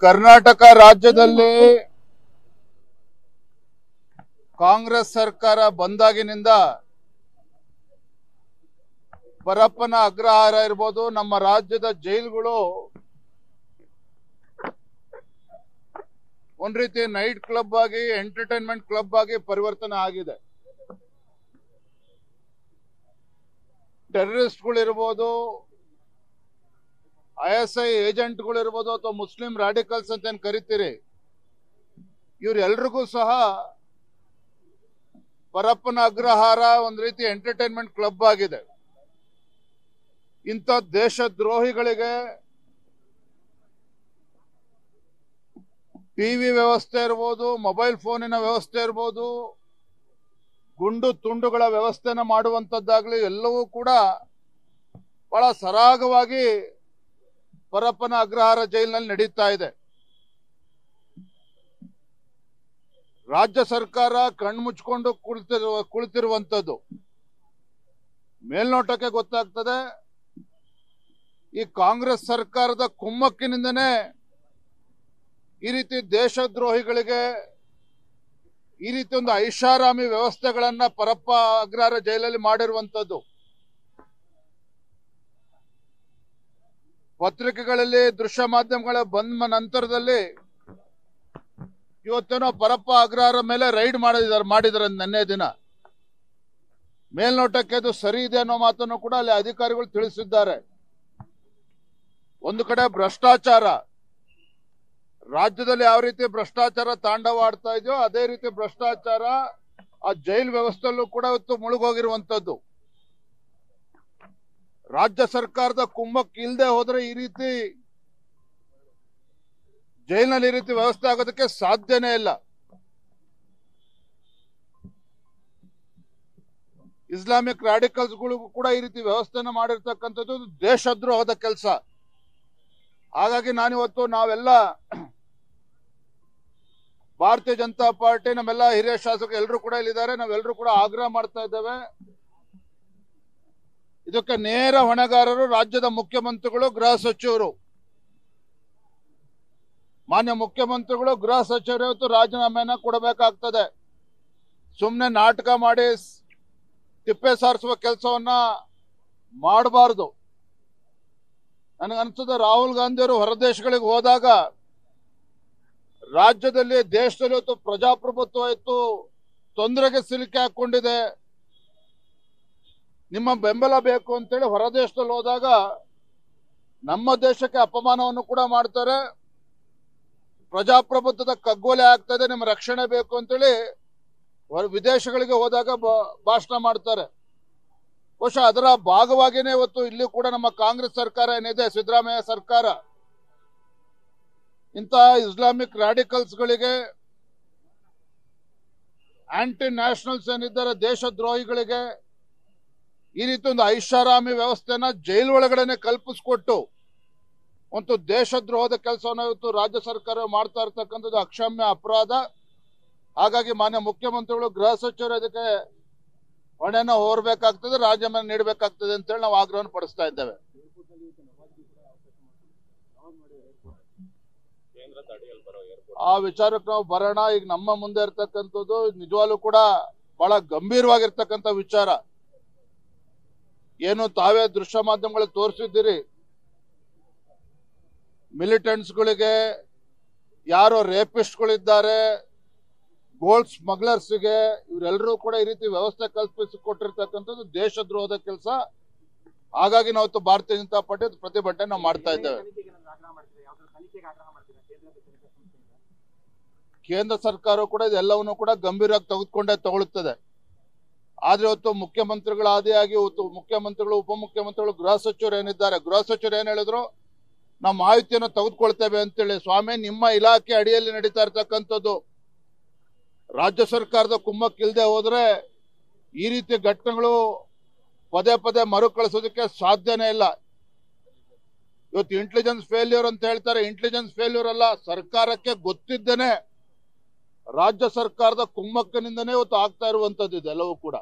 ಕರ್ನಾಟಕ ರಾಜ್ಯದಲ್ಲಿ ಕಾಂಗ್ರೆಸ್ ಸರ್ಕಾರ ಬಂದಾಗಿನಿಂದ ಪರಪ್ಪನ ಅಗ್ರಹಾರ ಇರಬಹುದು, ನಮ್ಮ ರಾಜ್ಯದ ಜೈಲುಗಳು ಒಂದ್ ರೀತಿ ನೈಟ್ ಕ್ಲಬ್ ಆಗಿ, ಎಂಟರ್ಟೈನ್ಮೆಂಟ್ ಕ್ಲಬ್ ಆಗಿ ಪರಿವರ್ತನೆ ಆಗಿದೆ. ಟೆರರಿಸ್ಟ್ಗಳು ಇರಬಹುದು, ISI ಏಜೆಂಟ್ಗಳು ಇರಬಹುದು, ಅಥವಾ ಮುಸ್ಲಿಂ ರಾಡಿಕಲ್ಸ್ ಅಂತ ಏನ್ ಕರಿತೀರಿ, ಇವರೆಲ್ರಿಗೂ ಸಹ ಪರಪ್ಪನ ಅಗ್ರಹಾರ ಒಂದ್ ರೀತಿ ಎಂಟರ್ಟೈನ್ಮೆಂಟ್ ಕ್ಲಬ್ ಆಗಿದೆ. ಇಂಥ ದೇಶದ್ರೋಹಿಗಳಿಗೆ ಟಿವಿ ವ್ಯವಸ್ಥೆ ಇರ್ಬೋದು, ಮೊಬೈಲ್ ಫೋನಿನ ವ್ಯವಸ್ಥೆ ಇರ್ಬೋದು, ಗುಂಡು ತುಂಡುಗಳ ವ್ಯವಸ್ಥೆನ ಮಾಡುವಂತದ್ದಾಗ್ಲಿ ಎಲ್ಲವೂ ಕೂಡ ಬಹಳ ಸರಾಗವಾಗಿ ಪರಪ್ಪನ ಅಗ್ರಹಾರ ಜೈಲಿನಲ್ಲಿ ನಡೀತಾ ಇದೆ. ರಾಜ್ಯ ಸರ್ಕಾರ ಕಣ್ಮುಚ್ಕೊಂಡು ಕುಳಿತಿರುವಂತದ್ದು ಮೇಲ್ನೋಟಕ್ಕೆ ಗೊತ್ತಾಗ್ತದೆ. ಈ ಕಾಂಗ್ರೆಸ್ ಸರ್ಕಾರದ ಕುಮ್ಮಕ್ಕಿನಿಂದನೇ ಈ ರೀತಿ ದೇಶದ್ರೋಹಿಗಳಿಗೆ ಈ ರೀತಿ ಒಂದು ಐಷಾರಾಮಿ ವ್ಯವಸ್ಥೆಗಳನ್ನ ಪರಪ್ಪ ಅಗ್ರಹಾರ ಜೈಲಲ್ಲಿ ಮಾಡಿರುವಂತದ್ದು. ಪತ್ರಿಕೆಗಳಲ್ಲಿ, ದೃಶ್ಯ ಮಾಧ್ಯಮಗಳ ಬಂದ ನಂತರದಲ್ಲಿ ಇವತ್ತೇನೋ ಪರಪ್ಪ ಅಗ್ರಹಾರ ಮೇಲೆ ರೈಡ್ ಮಾಡಿದಾರೆ ನಿನ್ನೆ ದಿನ. ಮೇಲ್ನೋಟಕ್ಕೆ ಅದು ಸರಿ ಇದೆ ಅನ್ನೋ ಮಾತನ್ನು ಕೂಡ ಅಲ್ಲಿ ಅಧಿಕಾರಿಗಳು ತಿಳಿಸಿದ್ದಾರೆ. ಒಂದು ಕಡೆ ಭ್ರಷ್ಟಾಚಾರ, ರಾಜ್ಯದಲ್ಲಿ ಯಾವ ರೀತಿ ಭ್ರಷ್ಟಾಚಾರ ತಾಂಡವಾಡ್ತಾ ಇದೆಯೋ ಅದೇ ರೀತಿ ಭ್ರಷ್ಟಾಚಾರ ಆ ಜೈಲ್ ವ್ಯವಸ್ಥೆಯಲ್ಲೂ ಕೂಡ ಇವತ್ತು ಮುಳುಗೋಗಿರುವಂತದ್ದು. ರಾಜ್ಯ ಸರ್ಕಾರದ ಕುಮ್ಮಕ್ ಇಲ್ಲದೆ ಹೋದ್ರೆ ಈ ರೀತಿ ಜೈಲಿನಲ್ಲಿ ಈ ರೀತಿ ವ್ಯವಸ್ಥೆ ಆಗೋದಕ್ಕೆ ಸಾಧ್ಯನೇ ಇಲ್ಲ. ಇಸ್ಲಾಮಿಕ್ ರಾಡಿಕಲ್ಸ್ ಗಳಿಗೂ ಕೂಡ ಈ ರೀತಿ ವ್ಯವಸ್ಥೆನ ಮಾಡಿರ್ತಕ್ಕಂಥದ್ದು ದೇಶದ್ರೋಹದ ಕೆಲಸ. ಹಾಗಾಗಿ ನಾವೆಲ್ಲ ಭಾರತೀಯ ಜನತಾ ಪಾರ್ಟಿ, ನಮ್ಮೆಲ್ಲ ಹಿರಿಯ ಶಾಸಕರು ಎಲ್ಲರೂ ಕೂಡ ಇಲ್ಲಿದ್ದಾರೆ, ನಾವೆಲ್ಲರೂ ಕೂಡ ಆಗ್ರಹ ಮಾಡ್ತಾ ಇದ್ದೇವೆ. ಇದಕ್ಕೆ ನೇರ ಹೊಣೆಗಾರರು ರಾಜ್ಯದ ಮುಖ್ಯಮಂತ್ರಿಗಳು, ಗೃಹ ಸಚಿವರು. ಮಾನ್ಯ ಮುಖ್ಯಮಂತ್ರಿಗಳು, ಗೃಹ ಸಚಿವರು ಇವತ್ತು ರಾಜೀನಾಮೆಯನ್ನ ಕೊಡಬೇಕಾಗ್ತದೆ. ಸುಮ್ಮನೆ ನಾಟಕ ಮಾಡಿ ತಿಪ್ಪೆ ಸಾರಿಸುವ ಕೆಲಸವನ್ನ ಮಾಡಬಾರದು. ನನಗನ್ಸುತ್ತೆ ರಾಹುಲ್ ಗಾಂಧಿಯವರು ಹೊರದೇಶಗಳಿಗೆ ಹೋದಾಗ ರಾಜ್ಯದಲ್ಲಿ, ದೇಶದಲ್ಲಿ ಇವತ್ತು ಪ್ರಜಾಪ್ರಭುತ್ವ ಇತ್ತು ತೊಂದರೆಗೆ ಸಿಲುಕಿ ಹಾಕೊಂಡಿದೆ, ನಿಮ್ಮ ಬೆಂಬಲ ಬೇಕು ಅಂತೇಳಿ ಹೊರದೇಶದಲ್ಲಿ ಹೋದಾಗ ನಮ್ಮ ದೇಶಕ್ಕೆ ಅಪಮಾನವನ್ನು ಕೂಡ ಮಾಡ್ತಾರೆ. ಪ್ರಜಾಪ್ರಭುತ್ವದ ಕಗ್ಗೊಲೆ ಆಗ್ತದೆ, ನಿಮ್ಮ ರಕ್ಷಣೆ ಬೇಕು ಅಂತೇಳಿ ವಿದೇಶಗಳಿಗೆ ಹೋದಾಗ ಭಾಷಣ ಮಾಡ್ತಾರೆ. ಬಹುಶಃ ಅದರ ಭಾಗವಾಗಿಯೇ ಇವತ್ತು ಇಲ್ಲಿ ಕೂಡ ನಮ್ಮ ಕಾಂಗ್ರೆಸ್ ಸರ್ಕಾರ ಏನಿದೆ, ಸಿದ್ದರಾಮಯ್ಯ ಸರ್ಕಾರ, ಇಂತಹ ಇಸ್ಲಾಮಿಕ್ ರಾಡಿಕಲ್ಸ್ ಗಳಿಗೆ, ಆಂಟಿ ನ್ಯಾಷನಲ್ಸ್ ಏನಿದ್ದಾರೆ ದೇಶದ್ರೋಹಿಗಳಿಗೆ ಈ ರೀತಿ ಒಂದು ಐಷಾರಾಮಿ ವ್ಯವಸ್ಥೆನ ಜೈಲ್ ಒಳಗಡೆನೆ ಕಲ್ಪಿಸ್ಕೊಟ್ಟು ಒಂದು ದೇಶದ್ರೋಹದ ಕೆಲಸವನ್ನು ಇವತ್ತು ರಾಜ್ಯ ಸರ್ಕಾರ ಮಾಡ್ತಾ ಇರ್ತಕ್ಕಂಥದ್ದು ಅಕ್ಷಮ್ಯ ಅಪರಾಧ. ಹಾಗಾಗಿ ಮಾನ್ಯ ಮುಖ್ಯಮಂತ್ರಿಗಳು, ಗೃಹ ಸಚಿವರು ಇದಕ್ಕೆ ಹೊಣೆನ ಹೊರಬೇಕಾಗ್ತದೆ, ರಾಜೀನಾಮೆ ನೀಡಬೇಕಾಗ್ತದೆ ಅಂತೇಳಿ ನಾವು ಆಗ್ರಹವನ್ನು ಪಡಿಸ್ತಾ ಇದ್ದೇವೆ. ಆ ವಿಚಾರಕ್ಕೆ ನಾವು ಬರೋಣ. ಈಗ ನಮ್ಮ ಮುಂದೆ ಇರ್ತಕ್ಕಂಥದ್ದು ನಿಜವಾಗ್ಲೂ ಕೂಡ ಬಹಳ ಗಂಭೀರವಾಗಿರ್ತಕ್ಕಂಥ ವಿಚಾರ. ಏನು ತಾವೇ ದೃಶ್ಯ ಮಾಧ್ಯಮಗಳಿಗೆ ತೋರಿಸಿದ್ದೀರಿ, ಮಿಲಿಟೆಂಟ್ಸ್ಗಳಿಗೆ, ಯಾರೋ ರೇಪಿಸ್ಟ್ಗಳಿದ್ದಾರೆ, ಗೋಲ್ಡ್ ಸ್ಮಗ್ಲರ್ಸ್ಗೆ, ಇವರೆಲ್ಲರೂ ಕೂಡ ಈ ರೀತಿ ವ್ಯವಸ್ಥೆ ಕಲ್ಪಿಸಿಕೊಟ್ಟಿರ್ತಕ್ಕಂಥದ್ದು ದೇಶದ್ರೋಹದ ಕೆಲಸ. ಹಾಗಾಗಿ ನಾವು ಭಾರತೀಯ ಜನತಾ ಪಾರ್ಟಿ ಪ್ರತಿಭಟನೆ ನಾವು ಮಾಡ್ತಾ ಇದ್ದೇವೆ. ಕೇಂದ್ರ ಸರ್ಕಾರ ಕೂಡ ಇದೆಲ್ಲವನ್ನು ಕೂಡ ಗಂಭೀರವಾಗಿ ತಗೊಳ್ಳುತ್ತದೆ. ಆದ್ರೆ ಇವತ್ತು ಮುಖ್ಯಮಂತ್ರಿಗಳ ಆದಿಯಾಗಿ ಮುಖ್ಯಮಂತ್ರಿಗಳು, ಉಪಮುಖ್ಯಮಂತ್ರಿಗಳು, ಗೃಹ ಸಚಿವರು ಏನಿದ್ದಾರೆ, ಗೃಹ ಸಚಿವರು ಏನ್ ಹೇಳಿದ್ರು, ನಾವು ಮಾಹಿತಿಯನ್ನು ತೆಗೆದುಕೊಳ್ತೇವೆ ಅಂತೇಳಿ. ಸ್ವಾಮಿ, ನಿಮ್ಮ ಇಲಾಖೆ ಅಡಿಯಲ್ಲಿ ನಡೀತಾ ಇರ್ತಕ್ಕಂಥದ್ದು, ರಾಜ್ಯ ಸರ್ಕಾರದ ಕುಮ್ಮಕ್ಕಿಲ್ಲದೆ ಹೋದ್ರೆ ಈ ರೀತಿ ಘಟನೆಗಳು ಪದೇ ಪದೇ ಮರುಕಳಿಸೋದಕ್ಕೆ ಸಾಧ್ಯನೇ ಇಲ್ಲ. ಇವತ್ತು ಇಂಟೆಲಿಜೆನ್ಸ್ ಫೇಲ್ಯೂರ್ ಅಂತ ಹೇಳ್ತಾರೆ, ಇಂಟೆಲಿಜೆನ್ಸ್ ಫೇಲ್ಯೂರ್ ಅಲ್ಲ, ಸರ್ಕಾರಕ್ಕೆ ಗೊತ್ತಿದ್ದೇನೆ ರಾಜ್ಯ ಸರ್ಕಾರದ ಕುಮ್ಮಕ್ಕಿನಿಂದನೇ ಇವತ್ತು ಆಗ್ತಾ ಇರುವಂತದ್ದು ಇದೆಲ್ಲವೂ ಕೂಡ.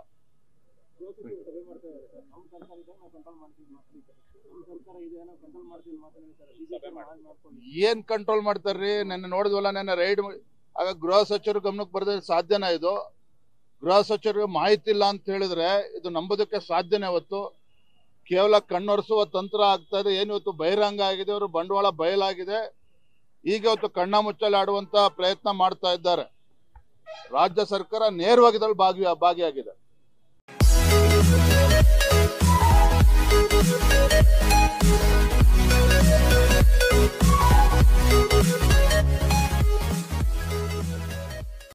ಏನ್ ಕಂಟ್ರೋಲ್ ಮಾಡ್ತಾರ್ರಿ? ನೆನ್ನೆ ನೋಡಿದ್ವಲ್ಲ, ನೆನ್ನೆ ರೈಡ್ ಆಗ ಗೃಹ ಸಚಿವರು ಗಮನಕ್ಕೆ ಬರದ್ರೆ ಸಾಧ್ಯನಾ ಇದು? ಗೃಹ ಸಚಿವರಿಗೆ ಮಾಹಿತಿ ಇಲ್ಲ ಅಂತ ಹೇಳಿದ್ರೆ ಇದು ನಂಬೋದಕ್ಕೆ ಸಾಧ್ಯನೇ? ಇವತ್ತು ಕೇವಲ ಕಣ್ಣೊರೆಸುವ ತಂತ್ರ ಆಗ್ತಾ ಇದೆ. ಏನು ಇವತ್ತು ಬಹಿರಂಗ ಆಗಿದೆ, ಅವರು ಬಂಡವಾಳ ಬಯಲಾಗಿದೆ. ಈಗ ಇವತ್ತು ಕಣ್ಣ ಮುಚ್ಚಲು ಆಡುವಂತ ಪ್ರಯತ್ನ ಮಾಡ್ತಾ ಇದ್ದಾರೆ. ರಾಜ್ಯ ಸರ್ಕಾರ ನೇರವಾಗಿ ಇದರಲ್ಲಿ ಭಾಗಿಯಾಗಿದೆ.